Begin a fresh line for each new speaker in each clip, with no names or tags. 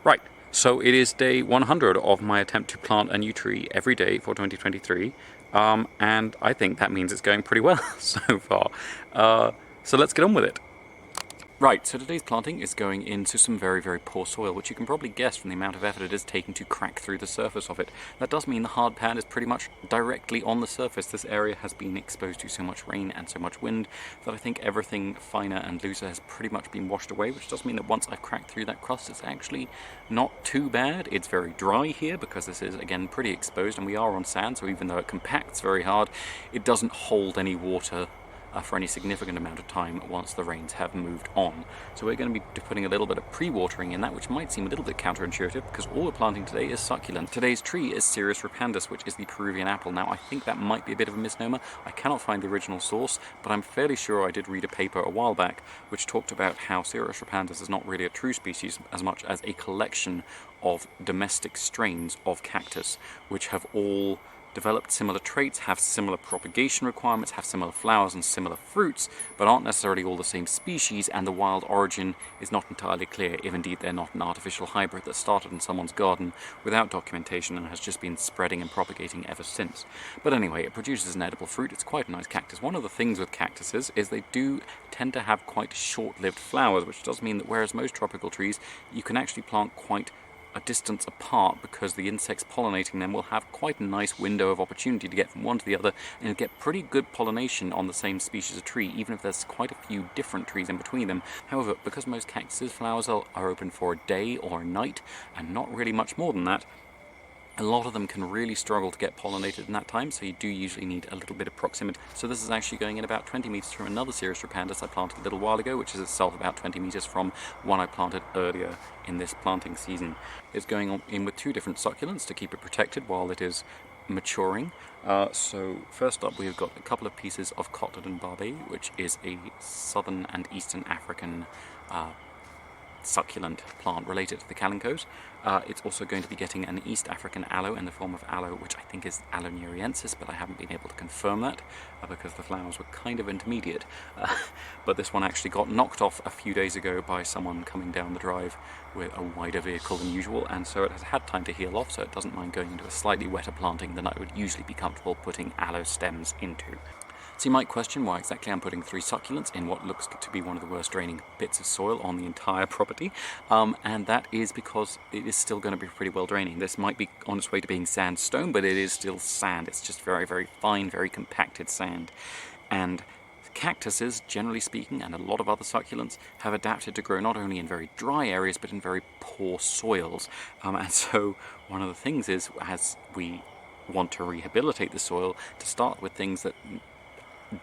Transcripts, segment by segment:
Right, so it is day 100 of my attempt to plant a new tree every day for 2023, and I think that means it's going pretty well so far. So let's get on with it. Right, so today's planting is going into some very, very poor soil, which you can probably guess from the amount of effort it is taking to crack through the surface of it. That does mean the hard pad is pretty much directly on the surface. This area has been exposed to so much rain and so much wind that I think everything finer and looser has pretty much been washed away, which does mean that once I've cracked through that crust, it's actually not too bad. It's very dry here because this is, again, pretty exposed, and we are on sand, so even though it compacts very hard, it doesn't hold any water for any significant amount of time once the rains have moved on. So we're going to be putting a little bit of pre-watering in that, which might seem a little bit counterintuitive because all we're planting today is succulent. Today's tree is Cereus repandus, which is the Peruvian apple. Now I think that might be a bit of a misnomer. I cannot find the original source, but I'm fairly sure I did read a paper a while back which talked about how Cereus repandus is not really a true species as much as a collection of domestic strains of cactus, which have all developed similar traits, have similar propagation requirements, have similar flowers and similar fruits, but aren't necessarily all the same species, and the wild origin is not entirely clear, if indeed they're not an artificial hybrid that started in someone's garden without documentation and has just been spreading and propagating ever since. But anyway, it produces an edible fruit. It's quite a nice cactus. One of the things with cactuses is they do tend to have quite short-lived flowers, which does mean that whereas most tropical trees, you can actually plant quite a distance apart because the insects pollinating them will have quite a nice window of opportunity to get from one to the other, and you'll get pretty good pollination on the same species of tree, even if there's quite a few different trees in between them. However, because most cactuses flowers are open for a day or a night, and not really much more than that, a lot of them can really struggle to get pollinated in that time, so you do usually need a little bit of proximity. So this is actually going in about 20 meters from another Cereus repandus I planted a little while ago, which is itself about 20 meters from one I planted earlier in this planting season. It's going in with two different succulents to keep it protected while it is maturing. So first up, we've got a couple of pieces of Cotyledon barbae, which is a southern and eastern African succulent plant related to the calincos. It's also going to be getting an East African aloe in the form of aloe, which I think is Aloe neriensis, but I haven't been able to confirm that because the flowers were kind of intermediate. But this one actually got knocked off a few days ago by someone coming down the drive with a wider vehicle than usual, and so it has had time to heal off, so it doesn't mind going into a slightly wetter planting than I would usually be comfortable putting aloe stems into. So you might question why exactly I'm putting 3 succulents in what looks to be one of the worst draining bits of soil on the entire property, and that is because it is still going to be pretty well draining. This might be on its way to being sandstone, but it is still sand. It's just very, very fine, very compacted sand. And cactuses, generally speaking, and a lot of other succulents have adapted to grow not only in very dry areas, but in very poor soils. And so one of the things is, as we want to rehabilitate the soil, to start with things that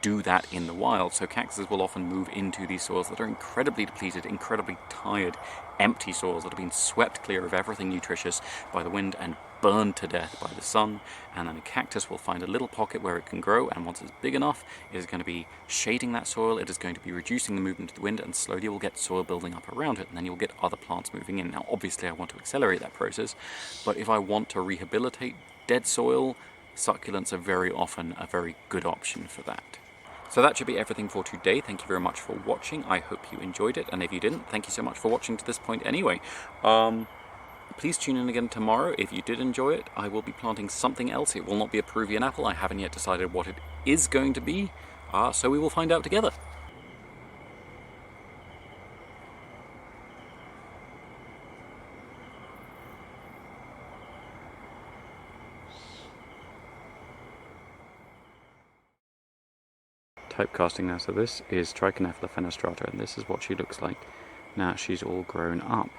do that in the wild. So cactuses will often move into these soils that are incredibly depleted, incredibly tired, empty soils that have been swept clear of everything nutritious by the wind and burned to death by the sun. And then a cactus will find a little pocket where it can grow, and once it's big enough, it is going to be shading that soil, it is going to be reducing the movement of the wind, and slowly we'll get soil building up around it, and then you'll get other plants moving in. Now obviously I want to accelerate that process, but if I want to rehabilitate dead soil, succulents are very often a very good option for that. So that should be everything for today. Thank you very much for watching. I hope you enjoyed it, and if you didn't, thank you so much for watching to this point anyway. Please tune in again tomorrow. If you did enjoy it, I will be planting something else. It will not be a Peruvian apple. I haven't yet decided what it is going to be, so we will find out together. Typecasting now. So this is Trichilia fenestrata, and this is what she looks like now she's all grown up.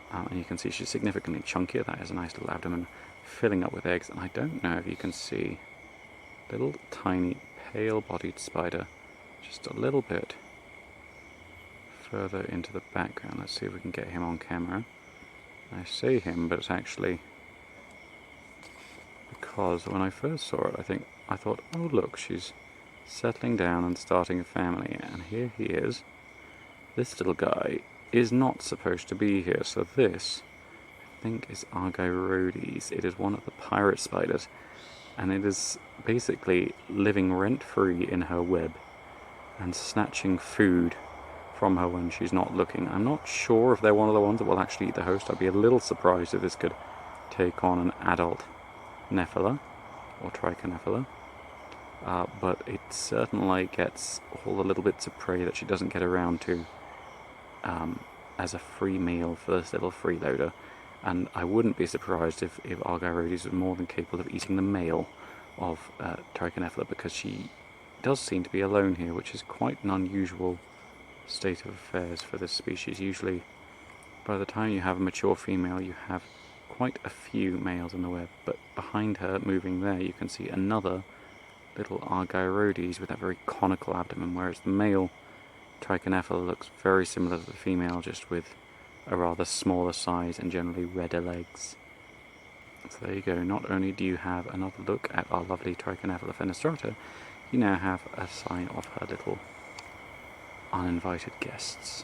And you can see she's significantly chunkier. That is a nice little abdomen filling up with eggs, and I don't know if you can see little tiny pale-bodied spider just a little bit further into the background. Let's see if we can get him on camera. I say him, but it's actually because when I first saw it, I thought, oh look, she's settling down and starting a family, and here he is. This little guy is not supposed to be here, so this, I think, is Argyrodes. It is one of the pirate spiders, and it is basically living rent-free in her web and snatching food from her when she's not looking. I'm not sure if they're one of the ones that will actually eat the host. I'd be a little surprised if this could take on an adult Nephila or Trichonephila. But it certainly gets all the little bits of prey that she doesn't get around to as a free meal for this little freeloader. And I wouldn't be surprised if Argyrodes was more than capable of eating the male of Trichonephila, because she does seem to be alone here, which is quite an unusual state of affairs for this species. Usually, by the time you have a mature female, you have quite a few males in the web. But behind her, moving there, you can see another little Argyrodes with that very conical abdomen, whereas the male Trichonephila looks very similar to the female, just with a rather smaller size and generally redder legs. So there you go. Not only do you have another look at our lovely Trichonephila fenestrata, you now have a sign of her little uninvited guests.